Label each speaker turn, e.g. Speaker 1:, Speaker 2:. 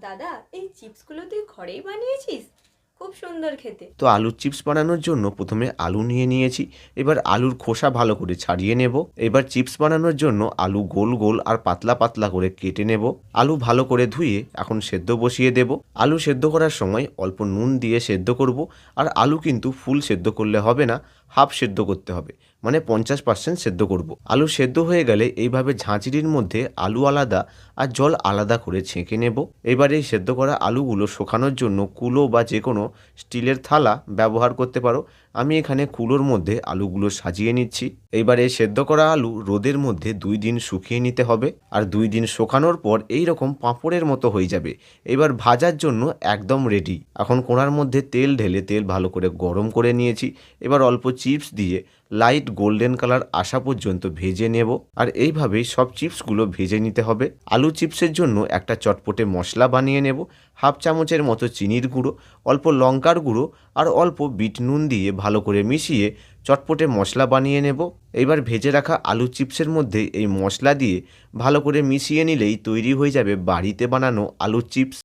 Speaker 1: দাদা, এই চিপসগুলো তুই ঘরেই বানিয়েছিস? খুব সুন্দর খেতে।
Speaker 2: তো আলুর চিপস বানানোর জন্য প্রথমে আলু নিয়ে নিয়েছি। এবার আলুর খোসা ভালো করে ছাড়িয়ে নেব। এবার চিপস বানানোর জন্য আলু গোল গোল আর পাতলা পাতলা করে কেটে নেব। আলু ভালো করে ধুয়ে এখন সেদ্ধ বসিয়ে দেব। আলু সেদ্ধ করার সময় অল্প নুন দিয়ে সেদ্ধ করব। আর আলু কিন্তু ফুল সেদ্ধ করলে হবে না, হাফ সেদ্ধ করতে হবে, মানে 50% সেদ্ধ করব। আলু সেদ্ধ হয়ে গেলে এইভাবে ঝাঁঝরির মধ্যে আলু আলাদা আর জল আলাদা করে ছেঁকে নেব। এবার এই সেদ্ধ করা আলুগুলো শুকানোর জন্য কুলো বা যে কোনো স্টিলের থালা ব্যবহার করতে পারো। আমি এখানে কুলোর মধ্যে আলুগুলো সাজিয়ে নিচ্ছি। এইবার এই সেদ্ধ করা আলু রোদের মধ্যে 2 দিন শুকিয়ে নিতে হবে। আর 2 দিন শুকানোর পর এই রকম পাঁপড়ের মতো হয়ে যাবে। এবার ভাজার জন্য একদম রেডি। এখন কোণার মধ্যে তেল ঢেলে তেল ভালো করে গরম করে নিয়েছি। এবার অল্প চিপস দিয়ে লাইট গোল্ডেন কালার আসা পর্যন্ত ভেজে নেব। আর এইভাবেই সব চিপসগুলো ভেজে নিতে হবে। আলু চিপসের জন্য একটা চটপটে মশলা বানিয়ে নেব। হাফ চামচের মতো চিনির গুঁড়ো, অল্প লঙ্কার গুঁড়ো আর অল্প বিট নুন দিয়ে ভালো করে মিশিয়ে চটপটে মশলা বানিয়ে নেব। এবার ভেজে রাখা আলু চিপসের মধ্যে এই মশলা দিয়ে ভালো করে মিশিয়ে নিলেই তৈরি হয়ে যাবে বাড়িতে বানানো আলুর চিপস।